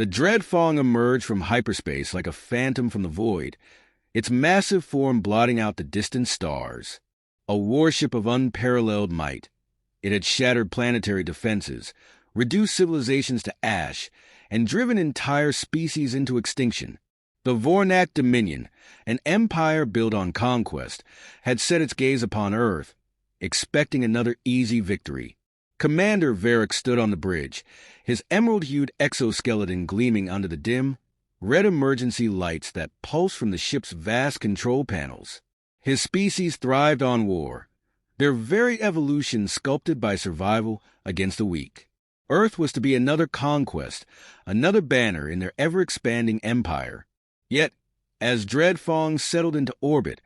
The Dreadfong emerged from hyperspace like a phantom from the void, its massive form blotting out the distant stars. A warship of unparalleled might. It had shattered planetary defenses, reduced civilizations to ash, and driven entire species into extinction. The Vornak Dominion, an empire built on conquest, had set its gaze upon Earth, expecting another easy victory. Commander Varric stood on the bridge, his emerald-hued exoskeleton gleaming under the dim, red emergency lights that pulsed from the ship's vast control panels. His species thrived on war, their very evolution sculpted by survival against the weak. Earth was to be another conquest, another banner in their ever-expanding empire. Yet, as Dreadfong settled into orbit,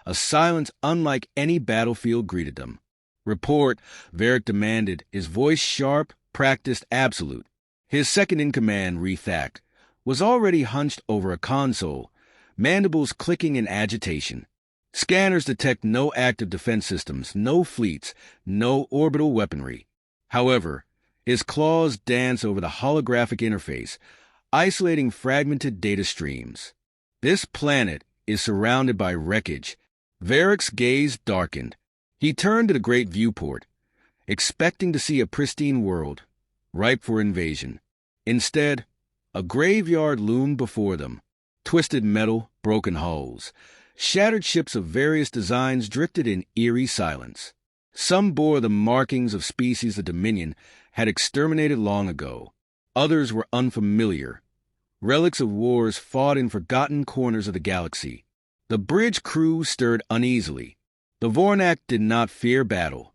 a silence unlike any battlefield greeted them. "Report," Varric demanded, his voice sharp, practiced, absolute. His second-in-command, Rethak, was already hunched over a console, mandibles clicking in agitation. Scanners detect no active defense systems, no fleets, no orbital weaponry. However, his claws dance over the holographic interface, isolating fragmented data streams. This planet is surrounded by wreckage. Varric's gaze darkened. He turned to the great viewport, expecting to see a pristine world, ripe for invasion. Instead, a graveyard loomed before them. Twisted metal, broken hulls. Shattered ships of various designs drifted in eerie silence. Some bore the markings of species the Dominion had exterminated long ago. Others were unfamiliar, relics of wars fought in forgotten corners of the galaxy. The bridge crew stirred uneasily. The Vornak did not fear battle,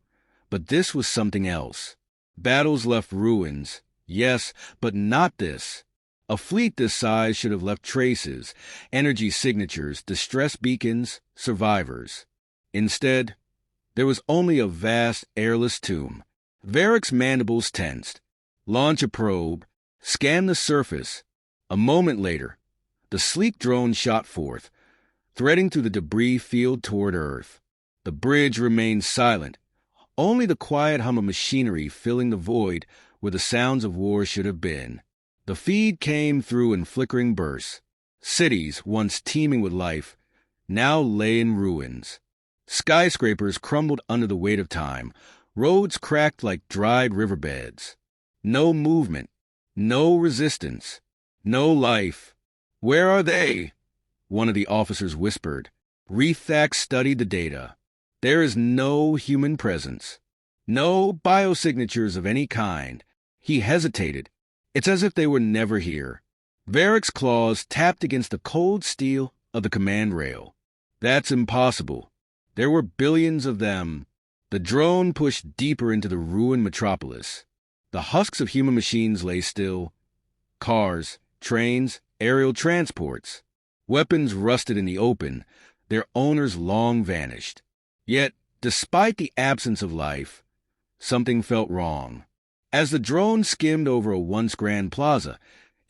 but this was something else. Battles left ruins, yes, but not this. A fleet this size should have left traces, energy signatures, distress beacons, survivors. Instead, there was only a vast, airless tomb. Varric's mandibles tensed. Launch a probe, scan the surface. A moment later, the sleek drone shot forth, threading through the debris field toward Earth. The bridge remained silent, only the quiet hum of machinery filling the void where the sounds of war should have been. The feed came through in flickering bursts. Cities, once teeming with life, now lay in ruins. Skyscrapers crumbled under the weight of time, roads cracked like dried riverbeds. No movement, no resistance, no life. "Where are they?" one of the officers whispered. Rethak studied the data. There is no human presence, no biosignatures of any kind. He hesitated. It's as if they were never here. Varric's claws tapped against the cold steel of the command rail. That's impossible. There were billions of them. The drone pushed deeper into the ruined metropolis. The husks of human machines lay still. Cars, trains, aerial transports. Weapons rusted in the open, their owners long vanished. Yet, despite the absence of life, something felt wrong. As the drone skimmed over a once grand plaza,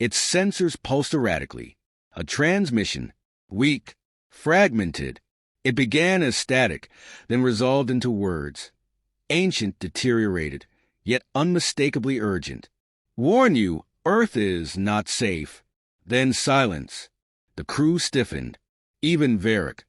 its sensors pulsed erratically. A transmission, weak, fragmented. It began as static, then resolved into words. Ancient, deteriorated, yet unmistakably urgent. "Warn you, Earth is not safe." Then silence. The crew stiffened. Even Varric,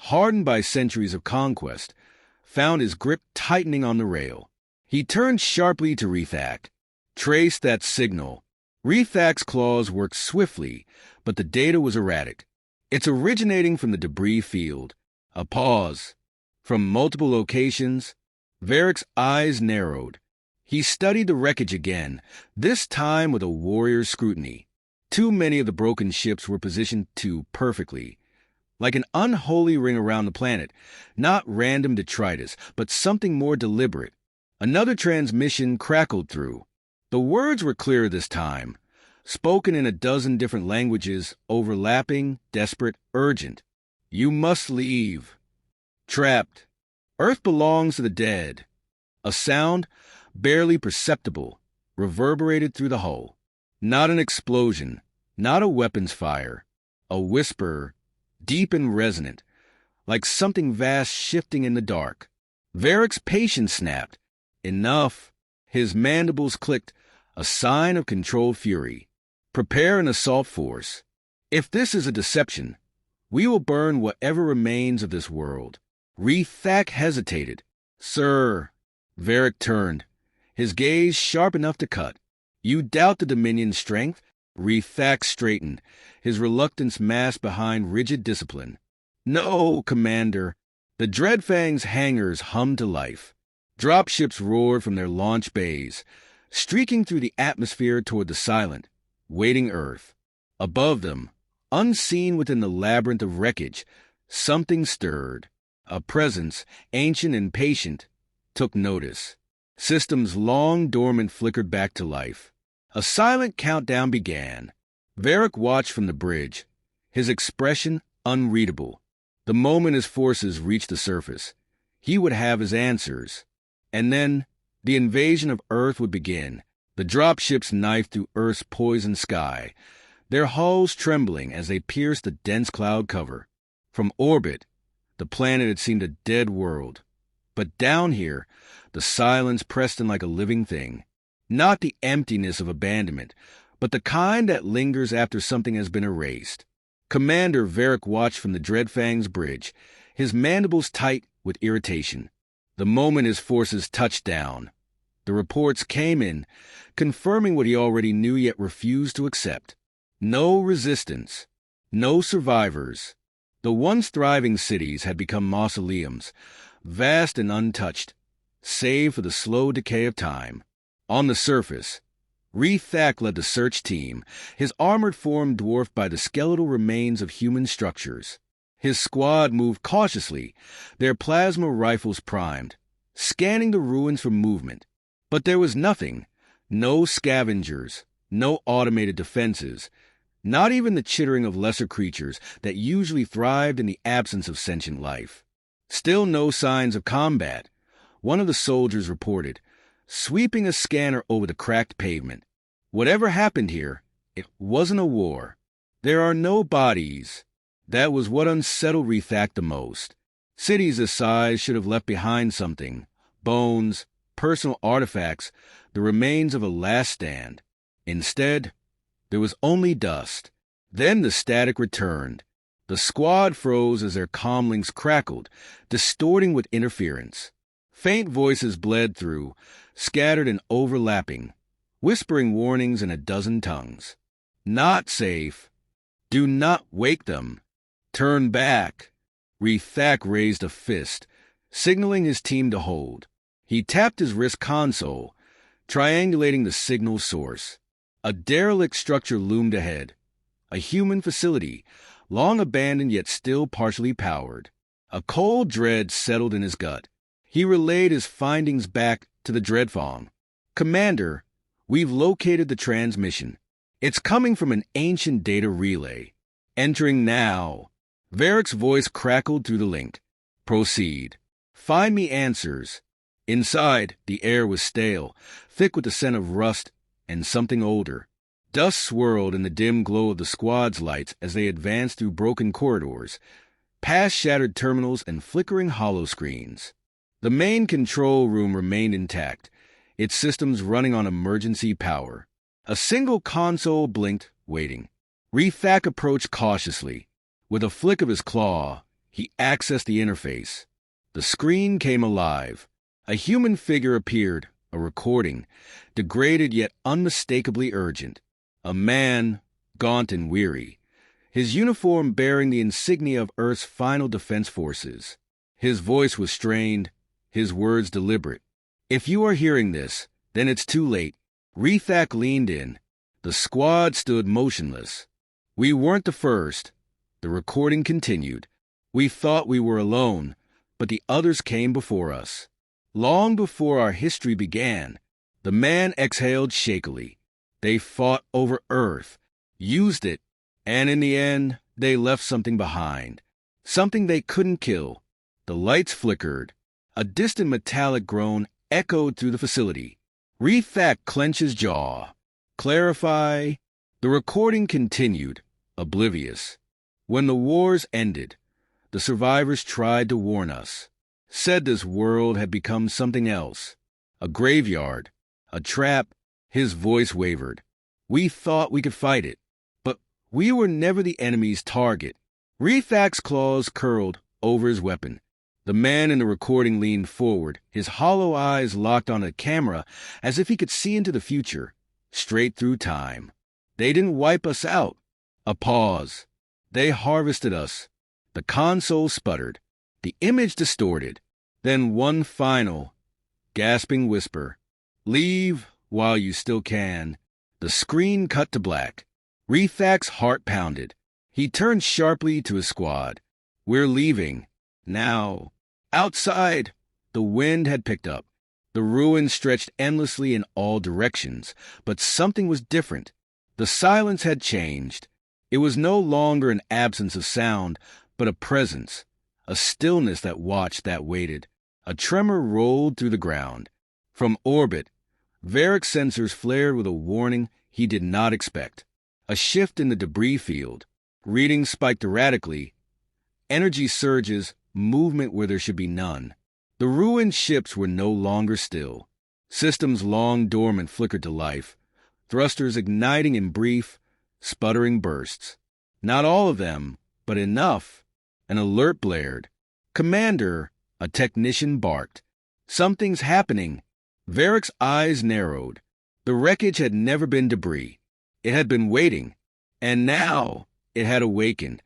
hardened by centuries of conquest, found his grip tightening on the rail. He turned sharply to Rethak. Traced that signal. Rethak's claws worked swiftly, but the data was erratic. It's originating from the debris field. A pause. From multiple locations, Varric's eyes narrowed. He studied the wreckage again, this time with a warrior's scrutiny. Too many of the broken ships were positioned too perfectly, like an unholy ring around the planet, not random detritus, but something more deliberate. Another transmission crackled through. The words were clear this time, spoken in a dozen different languages, overlapping, desperate, urgent. "You must leave. Trapped. Earth belongs to the dead." A sound, barely perceptible, reverberated through the hull. Not an explosion, not a weapons fire. A whisper, deep and resonant, like something vast shifting in the dark. Varric's patience snapped. Enough. His mandibles clicked, a sign of controlled fury. Prepare an assault force. If this is a deception, we will burn whatever remains of this world. Rethak hesitated. Sir. Varric turned, his gaze sharp enough to cut. You doubt the Dominion's strength? Rethak straightened, his reluctance masked behind rigid discipline. No, Commander. The Dreadfang's hangars hummed to life. Dropships roared from their launch bays, streaking through the atmosphere toward the silent, waiting Earth. Above them, unseen within the labyrinth of wreckage, something stirred. A presence, ancient and patient, took notice. Systems long dormant flickered back to life. A silent countdown began. Varric watched from the bridge, his expression unreadable. The moment his forces reached the surface, he would have his answers. And then, the invasion of Earth would begin. The dropships knifed through Earth's poisoned sky, their hulls trembling as they pierced the dense cloud cover. From orbit, the planet had seemed a dead world. But down here, the silence pressed in like a living thing. Not the emptiness of abandonment, but the kind that lingers after something has been erased. Commander Varric watched from the Dreadfang's bridge, his mandibles tight with irritation. The moment his forces touched down, the reports came in, confirming what he already knew yet refused to accept. No resistance, no survivors. The once thriving cities had become mausoleums, vast and untouched, save for the slow decay of time. On the surface, Rethak led the search team, his armored form dwarfed by the skeletal remains of human structures. His squad moved cautiously, their plasma rifles primed, scanning the ruins for movement. But there was nothing, no scavengers, no automated defenses, not even the chittering of lesser creatures that usually thrived in the absence of sentient life. Still no signs of combat, one of the soldiers reported, sweeping a scanner over the cracked pavement. Whatever happened here, it wasn't a war. There are no bodies. That was what unsettled Rethak the most. Cities this size should have left behind something. Bones, personal artifacts, the remains of a last stand. Instead, there was only dust. Then the static returned. The squad froze as their comlinks crackled, distorting with interference. Faint voices bled through, scattered and overlapping, whispering warnings in a dozen tongues. Not safe. Do not wake them. Turn back. Rethak raised a fist, signaling his team to hold. He tapped his wrist console, triangulating the signal source. A derelict structure loomed ahead. A human facility, long abandoned yet still partially powered. A cold dread settled in his gut. He relayed his findings back to the Dreadfang. Commander, we've located the transmission. It's coming from an ancient data relay. Entering now. Varric's voice crackled through the link. Proceed. Find me answers. Inside, the air was stale, thick with the scent of rust and something older. Dust swirled in the dim glow of the squad's lights as they advanced through broken corridors, past shattered terminals and flickering holoscreens. The main control room remained intact, its systems running on emergency power. A single console blinked, waiting. Rethak approached cautiously. With a flick of his claw, he accessed the interface. The screen came alive. A human figure appeared, a recording, degraded yet unmistakably urgent. A man, gaunt and weary, his uniform bearing the insignia of Earth's final defense forces. His voice was strained, his words deliberate. If you are hearing this, then it's too late. Rethak leaned in. The squad stood motionless. We weren't the first. The recording continued. We thought we were alone, but the others came before us. Long before our history began, the man exhaled shakily. They fought over Earth, used it, and in the end, they left something behind. Something they couldn't kill. The lights flickered. A distant metallic groan echoed through the facility. Rethak clenched his jaw. Clarify. The recording continued, oblivious. When the wars ended, the survivors tried to warn us. Said this world had become something else. A graveyard. A trap. His voice wavered. We thought we could fight it, but we were never the enemy's target. Refac's claws curled over his weapon. The man in the recording leaned forward, his hollow eyes locked on the camera as if he could see into the future, straight through time. They didn't wipe us out. A pause. They harvested us. The console sputtered. The image distorted. Then one final, gasping whisper. Leave while you still can. The screen cut to black. Refac's heart pounded. He turned sharply to his squad. We're leaving. Now. Outside. The wind had picked up. The ruins stretched endlessly in all directions, but something was different. The silence had changed. It was no longer an absence of sound, but a presence, a stillness that watched, that waited. A tremor rolled through the ground. From orbit, Varric's sensors flared with a warning he did not expect. A shift in the debris field. Readings spiked erratically. Energy surges, movement where there should be none. The ruined ships were no longer still. Systems long dormant flickered to life, thrusters igniting in brief, sputtering bursts. Not all of them, but enough. An alert blared. Commander, a technician barked. Something's happening. Varric's eyes narrowed. The wreckage had never been debris. It had been waiting. And now it had awakened.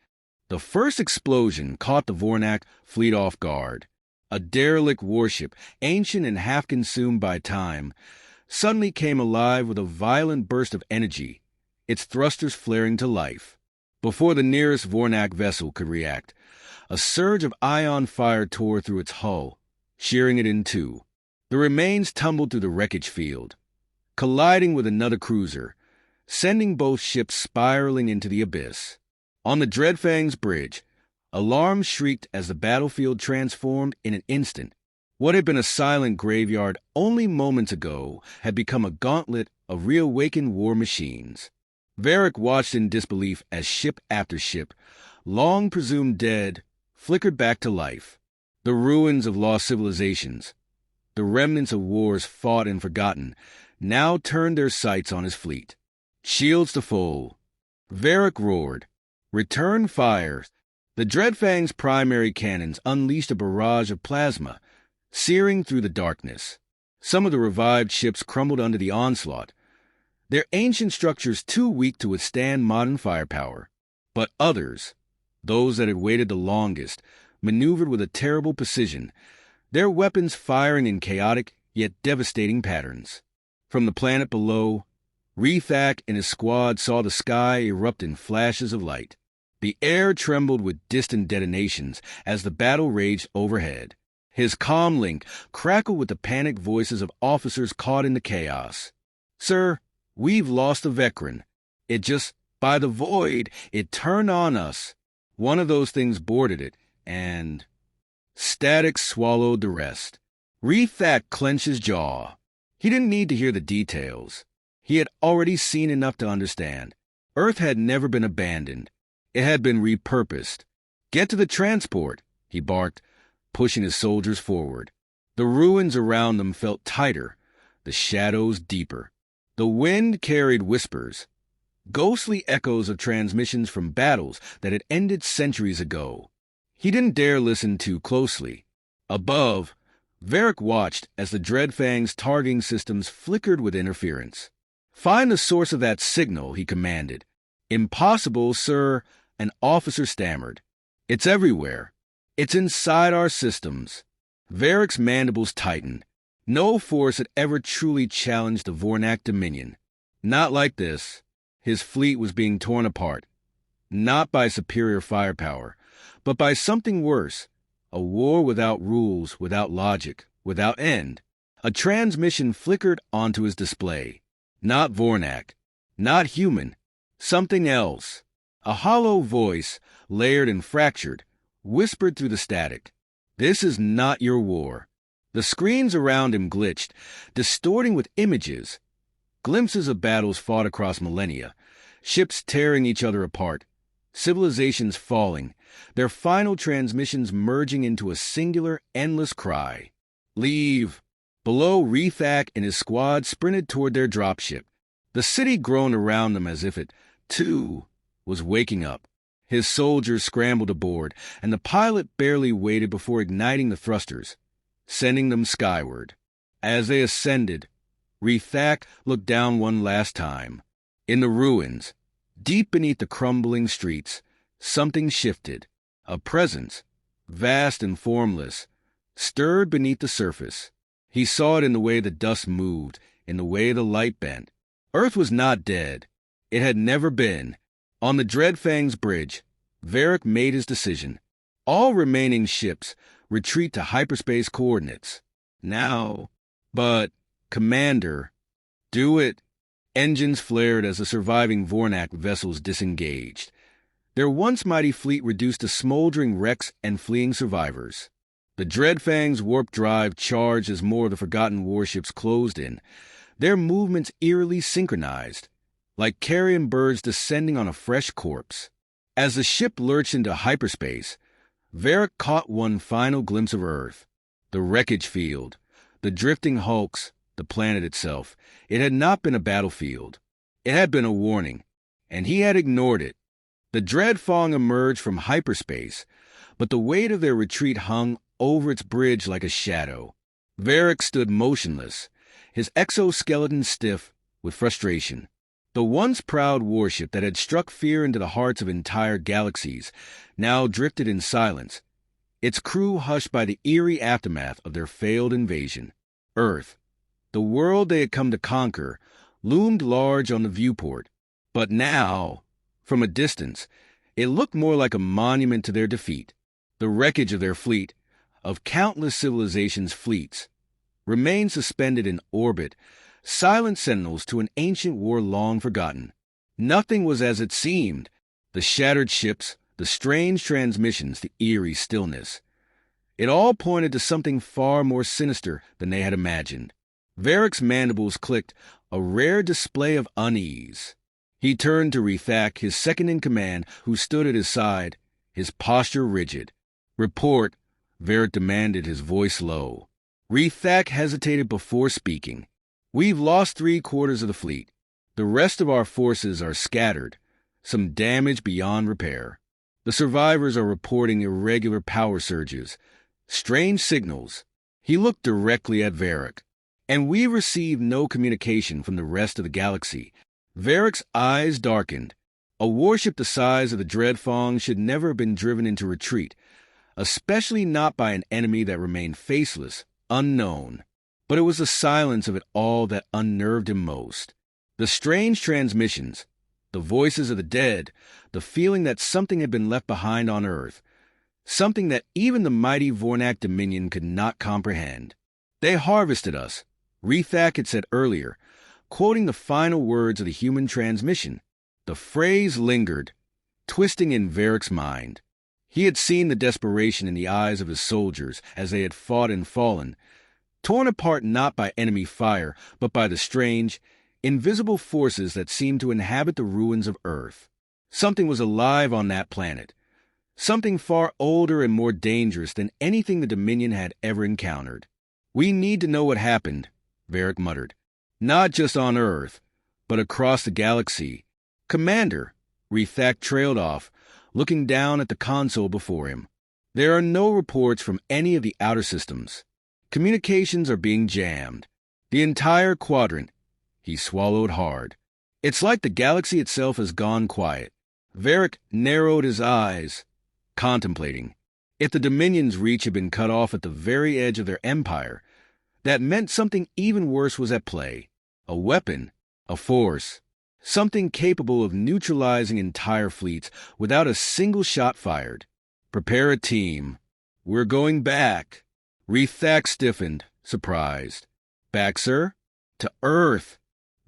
The first explosion caught the Vornak fleet off guard. A derelict warship, ancient and half-consumed by time, suddenly came alive with a violent burst of energy, its thrusters flaring to life. Before the nearest Vornak vessel could react, a surge of ion fire tore through its hull, shearing it in two. The remains tumbled through the wreckage field, colliding with another cruiser, sending both ships spiraling into the abyss. On the Dreadfang's bridge, alarms shrieked as the battlefield transformed in an instant. What had been a silent graveyard only moments ago had become a gauntlet of reawakened war machines. Varric watched in disbelief as ship after ship, long presumed dead, flickered back to life. The ruins of lost civilizations, the remnants of wars fought and forgotten, now turned their sights on his fleet. Shields to full. Varric roared. Return fire. The Dreadfang's primary cannons unleashed a barrage of plasma, searing through the darkness. Some of the revived ships crumbled under the onslaught, their ancient structures too weak to withstand modern firepower. But others, those that had waited the longest, maneuvered with a terrible precision, their weapons firing in chaotic yet devastating patterns. From the planet below, Refac and his squad saw the sky erupt in flashes of light. The air trembled with distant detonations as the battle raged overhead. His comm link crackled with the panicked voices of officers caught in the chaos. Sir, we've lost a Vecran. It just, by the void, it turned on us. One of those things boarded it, and static swallowed the rest. Refac clenched his jaw. He didn't need to hear the details. He had already seen enough to understand. Earth had never been abandoned. It had been repurposed. Get to the transport, he barked, pushing his soldiers forward. The ruins around them felt tighter, the shadows deeper. The wind carried whispers, ghostly echoes of transmissions from battles that had ended centuries ago. He didn't dare listen too closely. Above, Varric watched as the Dreadfang's targeting systems flickered with interference. Find the source of that signal, he commanded. Impossible, sir, an officer stammered. It's everywhere. It's inside our systems. Varric's mandibles tightened. No force had ever truly challenged the Vornak dominion. Not like this. His fleet was being torn apart. Not by superior firepower, but by something worse. A war without rules, without logic, without end. A transmission flickered onto his display. Not Vornak. Not human. Something else. A hollow voice, layered and fractured, whispered through the static. This is not your war. The screens around him glitched, distorting with images. Glimpses of battles fought across millennia, ships tearing each other apart, civilizations falling, their final transmissions merging into a singular, endless cry. Leave. Below, Refac and his squad sprinted toward their dropship. The city groaned around them as if it, too, was waking up. His soldiers scrambled aboard, and the pilot barely waited before igniting the thrusters, sending them skyward. As they ascended, Rethak looked down one last time. In the ruins, deep beneath the crumbling streets, something shifted. A presence, vast and formless, stirred beneath the surface. He saw it in the way the dust moved, in the way the light bent. Earth was not dead. It had never been. On the Dreadfang's bridge, Varric made his decision. All remaining ships retreat to hyperspace coordinates. Now. But, Commander, do it. Engines flared as the surviving Vornak vessels disengaged. Their once mighty fleet reduced to smoldering wrecks and fleeing survivors. The Dreadfang's warp drive charged as more of the forgotten warships closed in, their movements eerily synchronized, like carrion birds descending on a fresh corpse. As the ship lurched into hyperspace, Varric caught one final glimpse of Earth. The wreckage field, the drifting hulks, the planet itself. It had not been a battlefield. It had been a warning, and he had ignored it. The Dreadfang emerged from hyperspace, but the weight of their retreat hung over its bridge like a shadow. Varric stood motionless, his exoskeleton stiff with frustration. The once proud warship that had struck fear into the hearts of entire galaxies now drifted in silence, its crew hushed by the eerie aftermath of their failed invasion. Earth, the world they had come to conquer, loomed large on the viewport. But now, from a distance, it looked more like a monument to their defeat. The wreckage of their fleet, of countless civilizations' fleets, remained suspended in orbit, silent sentinels to an ancient war long forgotten. Nothing was as it seemed. The shattered ships, the strange transmissions, the eerie stillness. It all pointed to something far more sinister than they had imagined. Varric's mandibles clicked, a rare display of unease. He turned to Rethak, his second-in-command, who stood at his side, his posture rigid. "Report," Varric demanded, his voice low. Rethak hesitated before speaking. "We've lost 3/4 of the fleet. The rest of our forces are scattered, some damage beyond repair. The survivors are reporting irregular power surges, strange signals." He looked directly at Varric. "And we received no communication from the rest of the galaxy." Varric's eyes darkened. A warship the size of the Dreadfang should never have been driven into retreat, especially not by an enemy that remained faceless, unknown. But it was the silence of it all that unnerved him most. The strange transmissions, the voices of the dead, the feeling that something had been left behind on Earth, something that even the mighty Vornak Dominion could not comprehend. "They harvested us," Rethak had said earlier, quoting the final words of the human transmission. The phrase lingered, twisting in Varric's mind. He had seen the desperation in the eyes of his soldiers as they had fought and fallen, torn apart not by enemy fire, but by the strange, invisible forces that seemed to inhabit the ruins of Earth. Something was alive on that planet, something far older and more dangerous than anything the Dominion had ever encountered. "We need to know what happened," Varric muttered. "Not just on Earth, but across the galaxy." "Commander," Rethak trailed off, looking down at the console before him. "There are no reports from any of the outer systems. Communications are being jammed. The entire quadrant." He swallowed hard. "It's like the galaxy itself has gone quiet." Varric narrowed his eyes, contemplating. If the Dominion's reach had been cut off at the very edge of their empire, that meant something even worse was at play. A weapon, a force, something capable of neutralizing entire fleets without a single shot fired. "Prepare a team. We're going back." Rethak stiffened, surprised. "Back, sir?" "To Earth."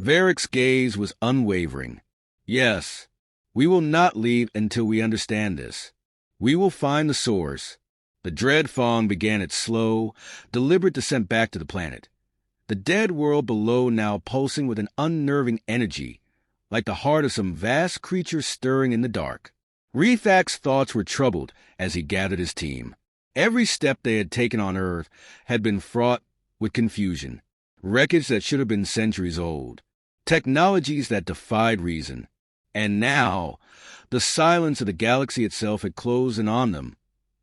Varric's gaze was unwavering. "Yes, we will not leave until we understand this. We will find the source." The Dreadfang began its slow, deliberate descent back to the planet, the dead world below now pulsing with an unnerving energy, like the heart of some vast creature stirring in the dark. Rethak's thoughts were troubled as he gathered his team. Every step they had taken on Earth had been fraught with confusion, wreckage that should have been centuries old. technologies that defied reason. And now, the silence of the galaxy itself had closed in on them,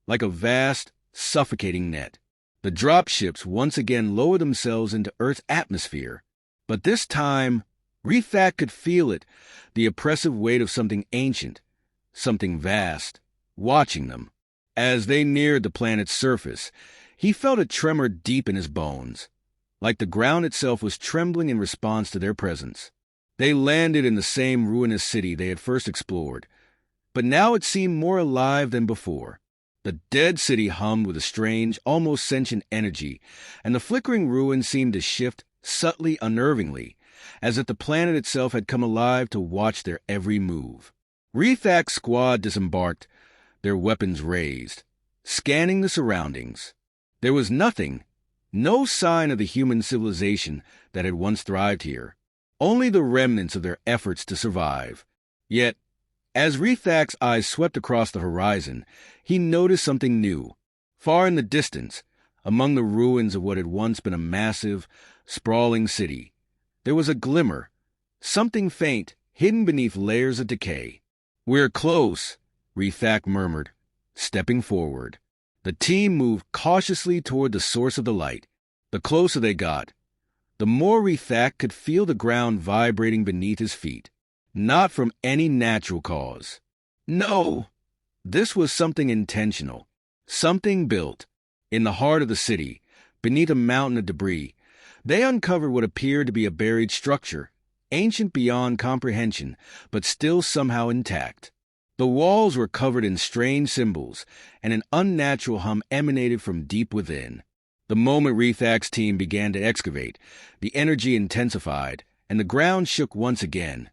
like a vast, suffocating net. The dropships once again lowered themselves into Earth's atmosphere, but this time, Rethak could feel it, the oppressive weight of something ancient, something vast, watching them. As they neared the planet's surface, he felt a tremor deep in his bones, like the ground itself was trembling in response to their presence. They landed in the same ruinous city they had first explored, but now it seemed more alive than before. The dead city hummed with a strange, almost sentient energy, and the flickering ruins seemed to shift subtly, unnervingly, as if the planet itself had come alive to watch their every move. Rethak's squad disembarked, their weapons raised, scanning the surroundings. There was nothing, no sign of the human civilization that had once thrived here, only the remnants of their efforts to survive. Yet, as Rethak's eyes swept across the horizon, he noticed something new. Far in the distance, among the ruins of what had once been a massive, sprawling city, there was a glimmer, something faint, hidden beneath layers of decay. "We're close," Rethak murmured, stepping forward. The team moved cautiously toward the source of the light. The closer they got, the more Rethak could feel the ground vibrating beneath his feet. Not from any natural cause. No! This was something intentional, something built. In the heart of the city, beneath a mountain of debris, they uncovered what appeared to be a buried structure, ancient beyond comprehension, but still somehow intact. The walls were covered in strange symbols, and an unnatural hum emanated from deep within. The moment Rethak's team began to excavate, the energy intensified, and the ground shook once again,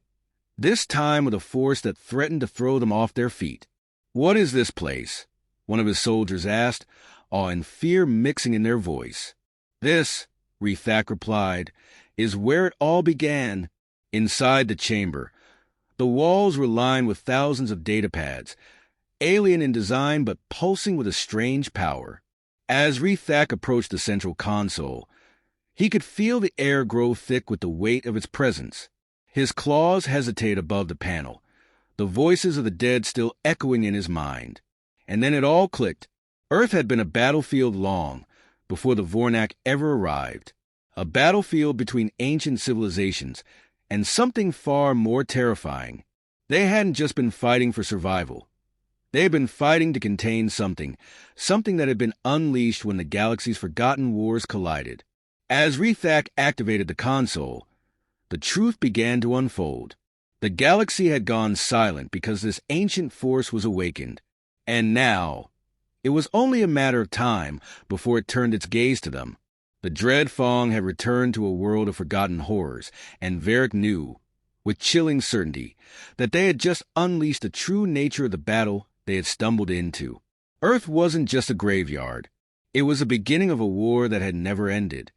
this time with a force that threatened to throw them off their feet. "What is this place?" one of his soldiers asked, awe and fear mixing in their voice. "This," Rethak replied, "is where it all began." Inside the chamber, the walls were lined with thousands of data pads, alien in design but pulsing with a strange power. As Rethak approached the central console, he could feel the air grow thick with the weight of its presence. His claws hesitated above the panel, the voices of the dead still echoing in his mind. And then it all clicked. Earth had been a battlefield long before the Vornak ever arrived. A battlefield between ancient civilizations, and something far more terrifying. They hadn't just been fighting for survival. They had been fighting to contain something that had been unleashed when the galaxy's forgotten wars collided. As Rethak activated the console, the truth began to unfold. The galaxy had gone silent because this ancient force was awakened. And now, it was only a matter of time before it turned its gaze to them. The dread Fong had returned to a world of forgotten horrors, and Varric knew, with chilling certainty, that they had just unleashed the true nature of the battle they had stumbled into. Earth wasn't just a graveyard. It was the beginning of a war that had never ended.